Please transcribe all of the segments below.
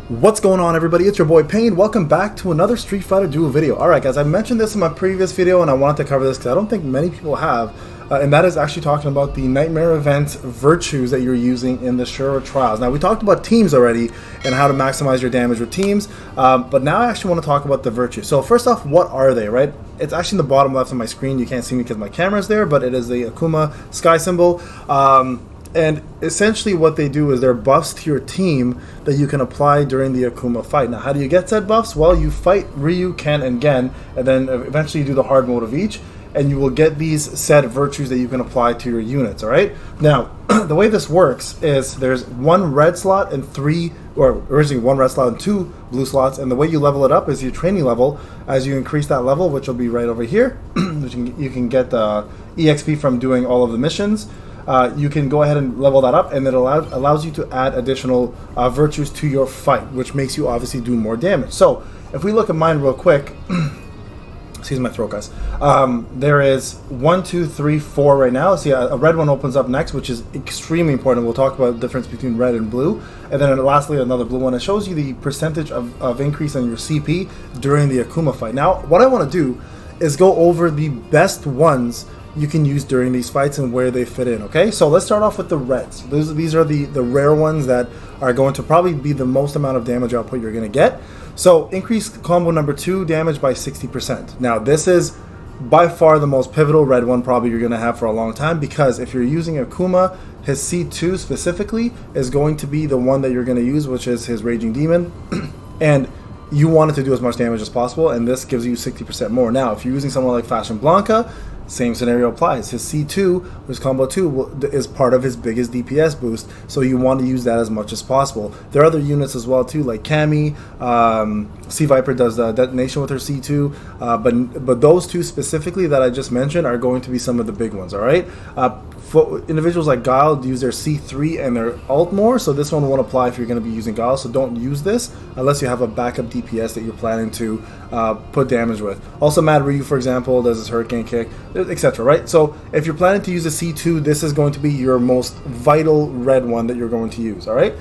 What's going on, everybody? It's your boy Payne. Welcome back to another Street Fighter Duel video. Alright guys, I mentioned this in my previous video and I wanted to cover this because I don't think many people have, and that is actually talking about the Nightmare Event virtues that you're using in the Shura Trials. Now we talked about teams already and how to maximize your damage with teams, but now I actually want to talk about the virtues. So first off, what are they, right? It's actually in the bottom left of my screen. You can't see me because my camera's there, but it is the Akuma sky symbol. And essentially what they do is they're buffs to your team that you can apply during the Akuma fight. Now how do you get said buffs? Well, you fight Ryu, Ken, and Gen, and then eventually you do the hard mode of each, and you will get these said virtues that you can apply to your units, alright? Now, the way this works is there's one red slot and originally one red slot and two blue slots, and the way you level it up is your training level. As you increase that level, which will be right over here, which you can get the EXP from doing all of the missions. You can go ahead and level that up, and it allows you to add additional virtues to your fight, which makes you obviously do more damage. So if we look at mine real quick, excuse my throat, guys. There is 1, 2, 3, 4 right now. See, a red one opens up next, which is extremely important. We'll talk about the difference between red and blue, and then lastly another blue one. It shows you the percentage of increase on your CP during the Akuma fight. Now, what I want to do is go over the best ones you can use during these fights and where they fit in. Okay, so let's start off with the reds. These are the rare ones that are going to probably be the most amount of damage output you're going to get. So increase combo number 2 damage by 60%. Now this is by far the most pivotal red one probably you're going to have for a long time, because if you're using Akuma, his C2 specifically is going to be the one that you're going to use, which is his Raging Demon, and you want it to do as much damage as possible, and this gives you 60% more. Now if you're using someone like Fashion Blanca, same scenario applies. His C2, his combo 2, is part of his biggest DPS boost, so you want to use that as much as possible. There are other units as well too, like Cammy. Sea Viper does the detonation with her C2, but those two specifically that I just mentioned are going to be some of the big ones. All right. For individuals like Guile, use their C3 and their ult more, so this one won't apply if you're going to be using Guile, so don't use this unless you have a backup DPS that you're planning to put damage with. Also, Mad Ryu, for example, does his Hurricane Kick, etc. Right? So if you're planning to use a C2, this is going to be your most vital red one that you're going to use. All right.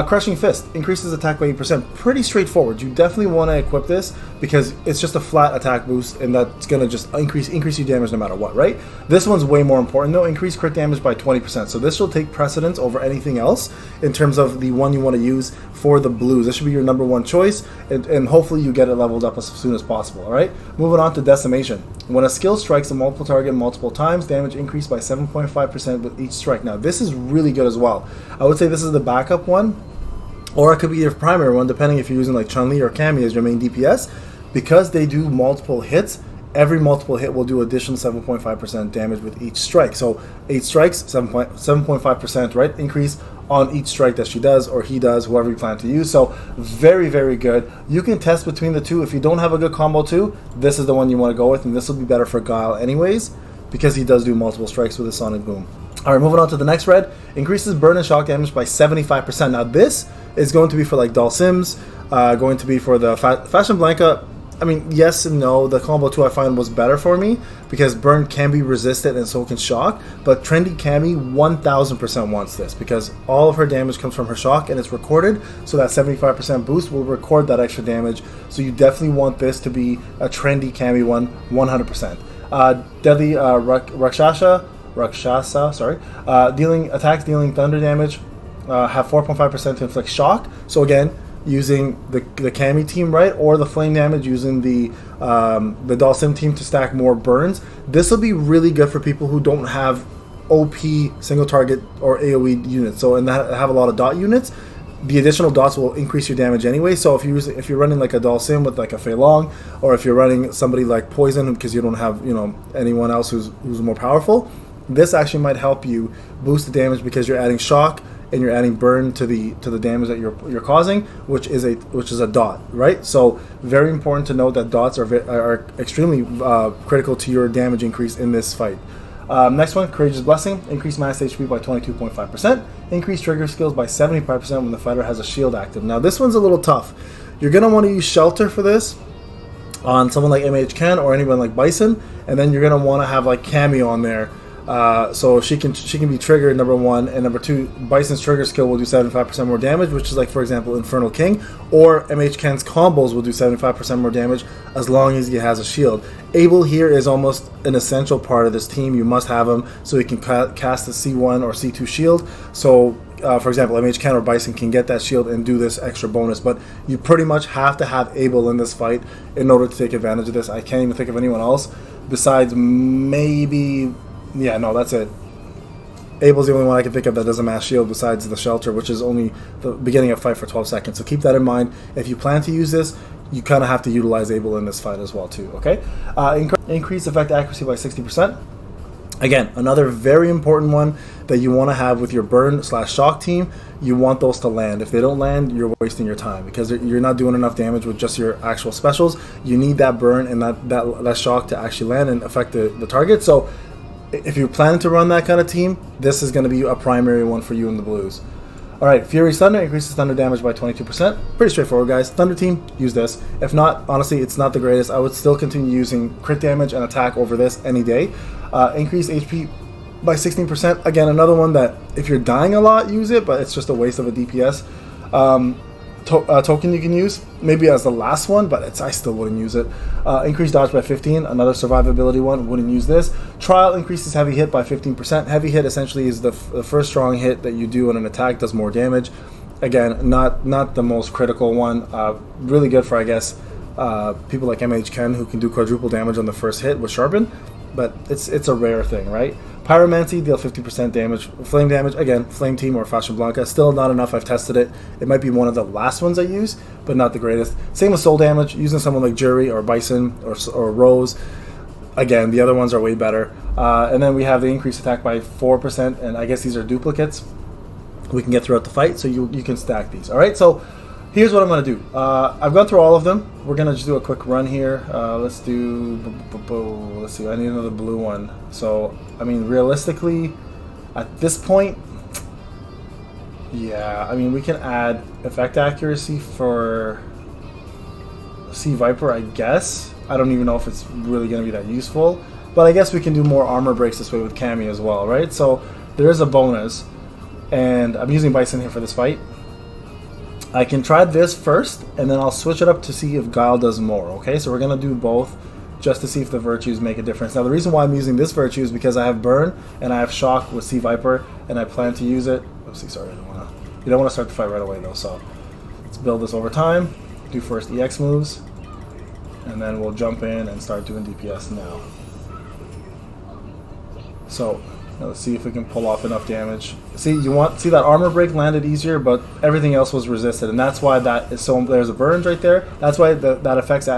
Crushing Fist increases attack by 8%. Pretty straightforward. You definitely want to equip this because it's just a flat attack boost, and that's going to just increase your damage no matter what, right? This one's way more important though. Increase crit damage by 20%. So this will take precedence over anything else in terms of the one you want to use for the blues. This should be your number one choice, and hopefully you get it leveled up as soon as possible. All right. Moving on to Decimation. When a skill strikes a multiple target multiple times, damage increased by 7.5% with each strike. Now this is really good as well. I would say this is the backup one, or it could be your primary one, depending if you're using like Chun-Li or Cammy as your main DPS. Because they do multiple hits, every multiple hit will do additional 7.5% damage with each strike. So 8 strikes, 7.5%, right? Increase on each strike that she does or he does, whoever you plan to use. So very, very good. You can test between the two. If you don't have a good combo too, this is the one you want to go with, and this will be better for Guile anyways, because he does do multiple strikes with his Sonic Boom. Alright, moving on to the next red. Increases burn and shock damage by 75%. Now this is going to be for like Dhalsims, going to be for the Fashion Blanca. I mean, yes and no. The combo 2 I find was better for me because burn can be resisted and so can shock, but Trendy Cammy 1000% wants this because all of her damage comes from her shock and it's recorded, so that 75% boost will record that extra damage. So you definitely want this to be a Trendy Cammy one, 100%. Deadly Rakshasa, sorry. Dealing thunder damage, have 4.5% to inflict shock. So again, using the Cammy team, right, or the flame damage using the Dhalsim team to stack more burns. This will be really good for people who don't have OP single target or AoE units. So and that have a lot of dot units, the additional dots will increase your damage anyway. So if you're running like a Dhalsim with like a Fei Long, or if you're running somebody like Poison because you don't have anyone else who's more powerful, this actually might help you boost the damage because you're adding shock and you're adding burn to the damage that you're causing, which is a dot, right? So very important to note that dots are extremely critical to your damage increase in this fight. Next one, Courageous Blessing. Increase max HP by 22.5%. Increase trigger skills by 75% when the fighter has a shield active. Now this one's a little tough. You're gonna want to use Shelter for this on someone like MH Ken or anyone like Bison, and then you're gonna want to have like Cammy on there So she can be triggered, number one, and number two, Bison's trigger skill will do 75% more damage, which is like, for example, Infernal King, or MH Ken's combos will do 75% more damage as long as he has a shield. Abel here is almost an essential part of this team. You must have him so he can cast the C1 or C2 shield. So for example, MH Ken or Bison can get that shield and do this extra bonus, but you pretty much have to have Abel in this fight in order to take advantage of this. I can't even think of anyone else besides maybe... Yeah, no, that's it. Abel's the only one I can think of that doesn't mass shield besides the shelter, which is only the beginning of fight for 12 seconds. So keep that in mind. If you plan to use this, you kind of have to utilize Abel in this fight as well too, okay? Increase effect accuracy by 60%. Again, another very important one that you want to have with your burn/shock team. You want those to land. If they don't land, you're wasting your time because you're not doing enough damage with just your actual specials. You need that burn and that shock to actually land and affect the target. So if you're planning to run that kind of team, this is going to be a primary one for you in the blues. Alright, Fury's Thunder increases thunder damage by 22%. Pretty straightforward, guys. Thunder team, use this. If not, honestly, it's not the greatest. I would still continue using crit damage and attack over this any day. Increase HP by 16%. Again, another one that if you're dying a lot, use it, but it's just a waste of a DPS. Token you can use, maybe as the last one, but I still wouldn't use it. Increase dodge by 15, another survivability one, wouldn't use this. Trial increases heavy hit by 15%. Heavy hit essentially is the first strong hit that you do in an attack, does more damage. Again, not the most critical one. Really good for, I guess, people like MH Ken who can do quadruple damage on the first hit with Sharpen, but it's a rare thing, right? Pyromancy, deal 50% damage. Flame damage, again, Flame Team or Fashion Blanca. Still not enough, I've tested it. It might be one of the last ones I use, but not the greatest. Same with Soul damage, using someone like Jury or Bison or Rose. Again, the other ones are way better. And then we have the increased attack by 4%, and I guess these are duplicates we can get throughout the fight, so you can stack these. Alright, so here's what I'm going to do. I've gone through all of them. We're going to just do a quick run here. Let's see, I need another blue one. So, I mean, realistically, at this point, yeah, I mean, we can add effect accuracy for Sea Viper, I guess. I don't even know if it's really going to be that useful. But I guess we can do more armor breaks this way with Cammy as well, right? So, there is a bonus. And I'm using Bison here for this fight. I can try this first, and then I'll switch it up to see if Guile does more, okay? So we're going to do both just to see if the virtues make a difference. Now, the reason why I'm using this virtue is because I have Burn, and I have Shock with Sea Viper, and I plan to use it. Oopsie, sorry, you don't want to start the fight right away, though, so let's build this over time. Do first EX moves, and then we'll jump in and start doing DPS now. So let's see if we can pull off enough damage. See that armor break landed easier, but everything else was resisted, and that's why that is so. There's a burns right there. That's why that effect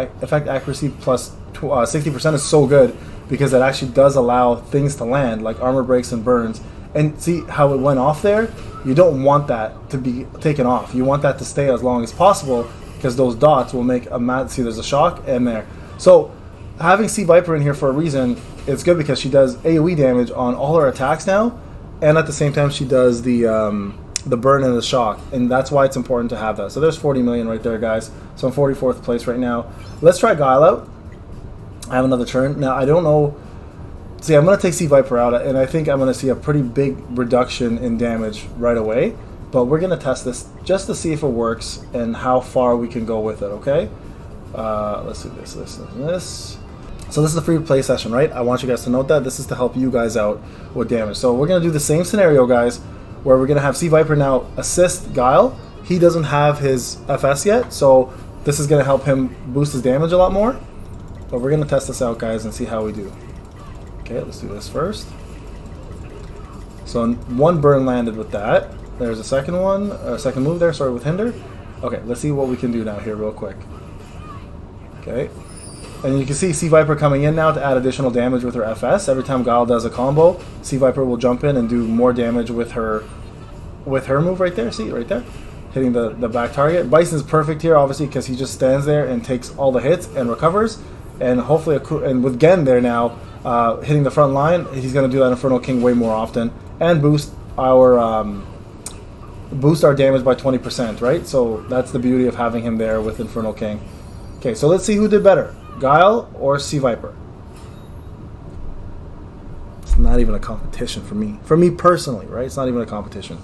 accuracy plus 60% is so good, because it actually does allow things to land like armor breaks and burns. And see how it went off there? You don't want that to be taken off. You want that to stay as long as possible, because those dots will make a mad. See, there's a shock in there. So having Sea Viper in here for a reason. It's good because she does AoE damage on all her attacks now, and at the same time she does the burn and the shock, and that's why it's important to have that. So there's 40 million right there, guys. So I'm 44th place right now. Let's try Guile out. I have another turn. Now, I don't know. See, I'm going to take Sea Viper out, and I think I'm going to see a pretty big reduction in damage right away, but we're going to test this just to see if it works and how far we can go with it, okay? Let's do this. So this is a free play session, right? I want you guys to note that. This is to help you guys out with damage. So we're going to do the same scenario, guys, where we're going to have Sea Viper now assist Guile. He doesn't have his FS yet, so this is going to help him boost his damage a lot more. But we're going to test this out, guys, and see how we do. Okay, let's do this first. So one burn landed with that. There's a second one, second move there, sorry, with Hinder. Okay, let's see what we can do now here real quick. Okay. And you can see Sea Viper coming in now to add additional damage with her FS. Every time Guile does a combo, Sea Viper will jump in and do more damage with her move right there. See, right there? Hitting the back target. Bison's perfect here, obviously, because he just stands there and takes all the hits and recovers. And hopefully, and with Gen there now, hitting the front line, he's going to do that Infernal King way more often. And boost our damage by 20%, right? So that's the beauty of having him there with Infernal King. Okay, so let's see who did better. Guile or Sea Viper? not even a competition for me. For me personally, right? It's not even a competition.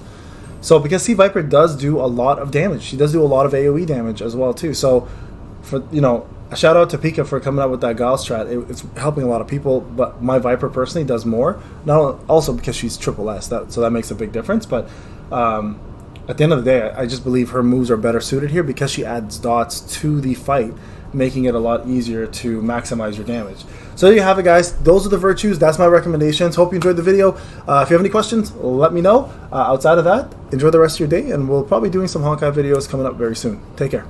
So because Sea Viper does do a lot of damage, she does do a lot of AoE damage as well too. So for, you know, a shout out to Pika for coming up with that Gauss strat. It's helping a lot of people, but my Viper personally does more. Also because she's triple S, so that makes a big difference. But at the end of the day, I just believe her moves are better suited here because she adds dots to the fight, making it a lot easier to maximize your damage. So there you have it, guys. Those are the virtues. That's my recommendations. Hope you enjoyed the video. If you have any questions, let me know. Outside of that, enjoy the rest of your day, and we'll probably be doing some Honkai videos coming up very soon. Take care.